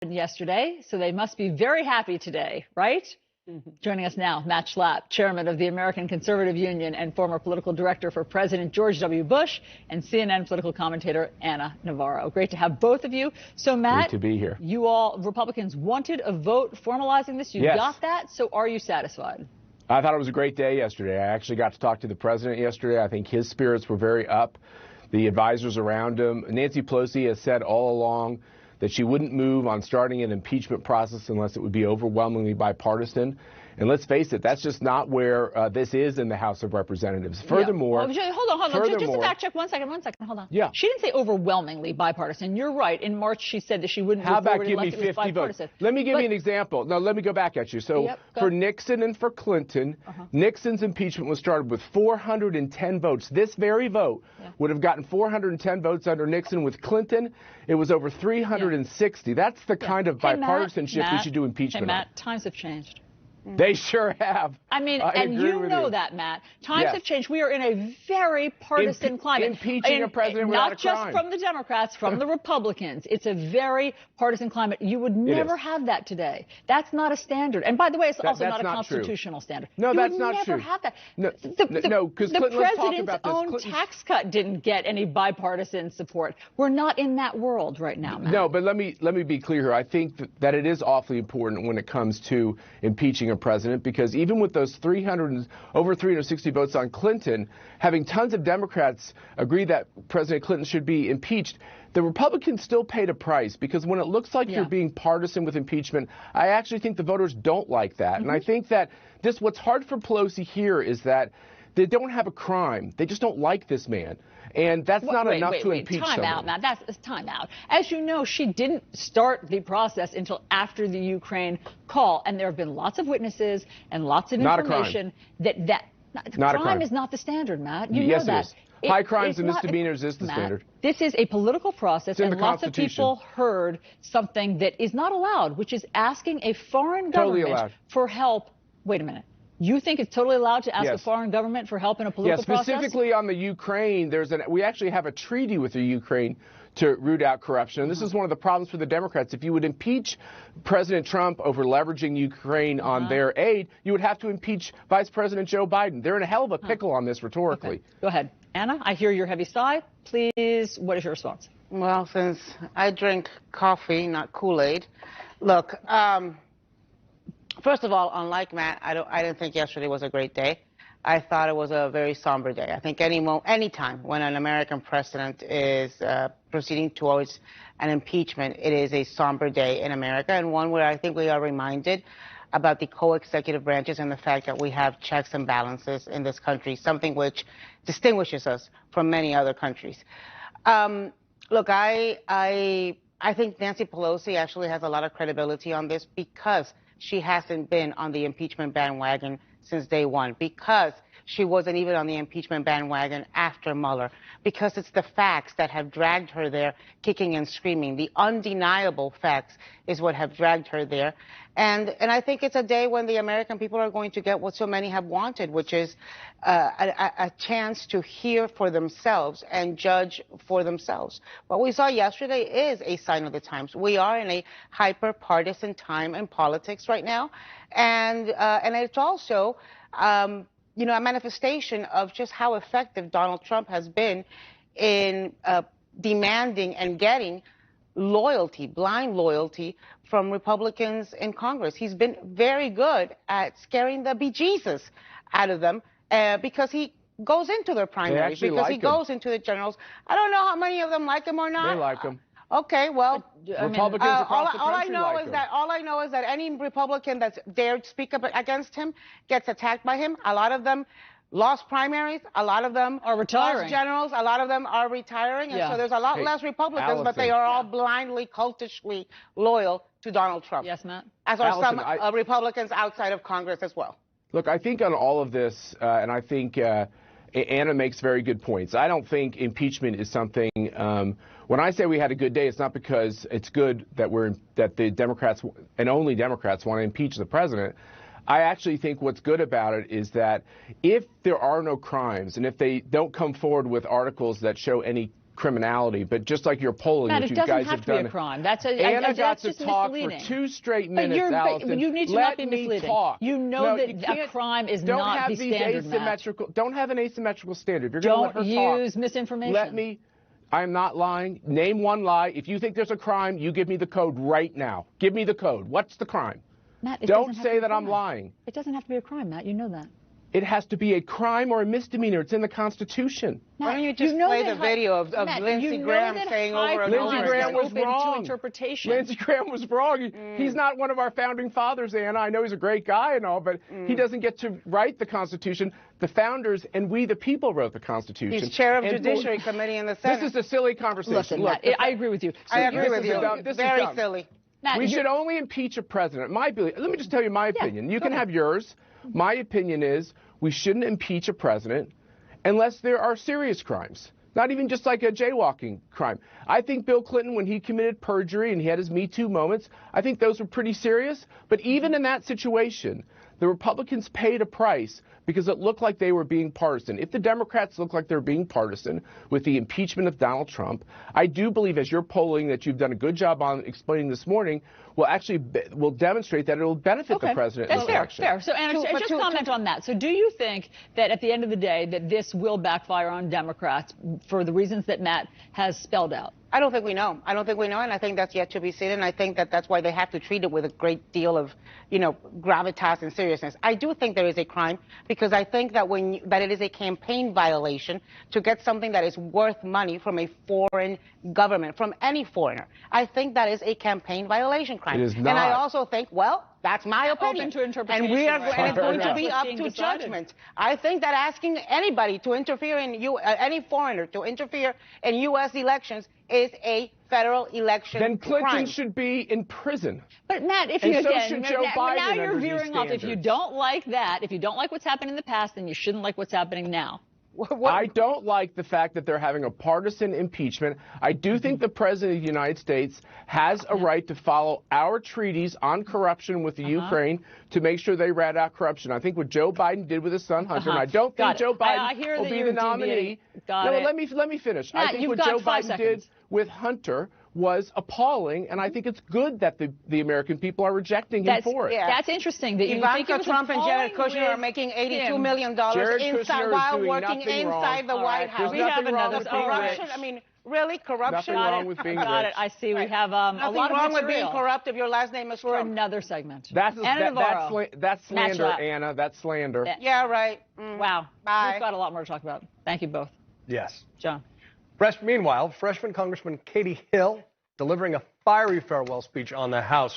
yesterday, so they must be very happy today, right? Joining us now, Matt Schlapp, chairman of the American Conservative Union and former political director for President George W. Bush, and CNN political commentator Ana Navarro. Great to have both of you. So, Matt, great to be here. You all, Republicans, wanted a vote formalizing this. You got that. So are you satisfied? I thought it was a great day yesterday. I actually got to talk to the president yesterday. I think his spirits were very up. The advisors around him. Nancy Pelosi has said all along that she wouldn't move on starting an impeachment process unless it would be overwhelmingly bipartisan. And let's face it, that's just not where this is in the House of Representatives. Furthermore, hold on. Just to fact check, one second, hold on. Yeah. She didn't say overwhelmingly bipartisan. You're right. In March, she said that she wouldn't How move about forward give me unless it was 50 votes? bipartisan. Let me give you an example. No, let me go back at you. So for Nixon and for Clinton, Nixon's impeachment was started with 410 votes. This very vote would have gotten 410 votes under Nixon. With Clinton, it was over 360. That's the kind of bipartisanship we should do impeachment on. Matt, times have changed. They sure have. I mean, and you know that, Matt. Times have changed. We are in a very partisan climate. Impeaching a president without a crime. Not just from the Democrats, from the Republicans. It's a very partisan climate. You would never have that today. That's not a standard. And by the way, it's also not a constitutional standard. No, that's not true. You would never have that. No, because the president's own tax cut didn't get any bipartisan support. We're not in that world right now, Matt. No, but let me be clear here. I think that it is awfully important when it comes to impeaching a president, because even with those over 360 votes on Clinton, having tons of Democrats agree that President Clinton should be impeached, the Republicans still paid a price, because when it looks like you're being partisan with impeachment, I actually think the voters don't like that. And I think that what's hard for Pelosi here is that they don't have a crime. They just don't like this man. And that's not enough to impeach someone. Time out, Matt. That's time out. As you know, she didn't start the process until after the Ukraine call. And there have been lots of witnesses and lots of information that crime is not the standard, Matt. You know that. It is. High crimes and misdemeanors is the standard. This is a political process, and lots of people heard something that is not allowed, which is asking a foreign government for help. Wait a minute. You think it's totally allowed to ask a foreign government for help in a political process? Specifically on the Ukraine, we actually have a treaty with the Ukraine to root out corruption. And this is one of the problems for the Democrats. If you would impeach President Trump over leveraging Ukraine on their aid, you would have to impeach Vice President Joe Biden. They're in a hell of a pickle on this rhetorically. Go ahead. Anna, I hear your heavy sigh. Please, what is your response? Well, since I drink coffee, not Kool-Aid, look, first of all, unlike Matt, I didn't think yesterday was a great day. I thought it was a very somber day. I think any time when an American president is proceeding towards an impeachment, it is a somber day in America, and one where I think we are reminded about the co-executive branches and the fact that we have checks and balances in this country, something which distinguishes us from many other countries. Look, I think Nancy Pelosi actually has a lot of credibility on this, because she hasn't been on the impeachment bandwagon since day one, because she wasn't even on the impeachment bandwagon after Mueller, because it's the facts that have dragged her there kicking and screaming. The undeniable facts is what have dragged her there. And I think it's a day when the American people are going to get what so many have wanted, which is a chance to hear for themselves and judge for themselves. What we saw yesterday is a sign of the times. We are in a hyper-partisan time in politics right now. And it's also, a manifestation of just how effective Donald Trump has been in demanding and getting loyalty, blind loyalty, from Republicans in Congress. He's been very good at scaring the bejesus out of them, because he goes into their primaries, because he goes into the generals. I don't know how many of them like him or not. They like him. Okay, well, Republicans across the country all I know is that any Republican that's dared speak up against him gets attacked by him. A lot of them lost primaries. A lot of them are retiring. Lost generals. A lot of them are retiring. And so there's a lot less Republicans, but they are all blindly, cultishly loyal to Donald Trump. Yes, Matt. As are some Republicans outside of Congress as well. Look, I think on all of this, and I think Anna makes very good points. I don't think impeachment is something. When I say we had a good day, it's not because it's good that the Democrats and only Democrats want to impeach the president. I actually think what's good about it is that if there are no crimes, and if they don't come forward with articles that show any criminality, but just like your polling Matt, that it you doesn't guys have have to be done. a crime. That's Anna got that's to just talk misleading. for 2 straight minutes, Allison. But you need to Let not be me misleading. talk. You know No, that you a crime is don't not have the these standard, asymmetrical. Matt. Don't have an asymmetrical standard. If you're going to let her Don't use talk, misinformation. let me. I'm not lying. Name one lie. If you think there's a crime, you give me the code right now. Give me the code. What's the crime? Matt, Don't say that I'm lying. It doesn't have to be a crime, Matt. You know that. It has to be a crime or a misdemeanor. It's in the Constitution. Why don't you just play the video of Lindsey Graham saying over and over Lindsey Graham was wrong. To interpretation. Lindsey Graham was wrong. He's not one of our founding fathers, Anna. I know he's a great guy and all, but he doesn't get to write the Constitution. The founders and we, the people, wrote the Constitution. He's chair of Judiciary Committee in the Senate. This is a silly conversation. Listen, Look, Matt, I agree with you. I agree with you. Very dumb. silly. Matt, we should only impeach a president. Let me just tell you my opinion. You can have yours. My opinion is we shouldn't impeach a president unless there are serious crimes, not even just like a jaywalking crime. I think Bill Clinton, when he committed perjury and he had his Me Too moments, I think those were pretty serious. But even in that situation, the Republicans paid a price because it looked like they were being partisan. If the Democrats look like they're being partisan with the impeachment of Donald Trump, I do believe, as your polling that you've done a good job on explaining this morning, will demonstrate that it will benefit the president in the election. Fair. So, Anna, just comment on that. So do you think that at the end of the day that this will backfire on Democrats for the reasons that Matt has spelled out? I don't think we know. I don't think we know, and I think that's yet to be seen. And I think that that's why they have to treat it with a great deal of, gravitas and seriousness. I do think there is a crime because I think that that it is a campaign violation to get something that is worth money from a foreign government, from any foreigner. I think that is a campaign violation crime. It is not. And I also think, that's my opinion. Open to interpretation. And it's going to be What's up being to decided. judgment. I think that asking anybody to interfere in any foreigner to interfere in U.S. elections is a federal election Then Clinton crime. should be in prison. But Matt, if And you so again, should Joe Biden now you're under these veering off. If you standards. don't like that, if you don't like what's happened in the past, then you shouldn't like what's happening now. I don't like the fact that they're having a partisan impeachment. I do think the President of the United States has a right to follow our treaties on corruption with the Ukraine to make sure they rat out corruption. I think what Joe Biden did with his son Hunter, and I don't think Joe Biden will be the nominee. Let me finish. Matt, I think what Joe Biden did with Hunter was appalling, and I think it's good that the American people are rejecting him for it. Yeah. That's interesting. That you think Ivanka Trump and Jared Kushner are making $82 million inside while working inside the White House. We have another corruption. I mean, really, corruption? Nothing wrong with being Got rich. it. I see. We have a lot of wrong with material being corrupt if your last name is for Trump. another segment. That's slander, Match Anna. That's slander. Yeah, right. Wow. Bye. We've got a lot more to talk about. Thank you both. Yes. John. Meanwhile, freshman Congressman Katie Hill delivering a fiery farewell speech on the House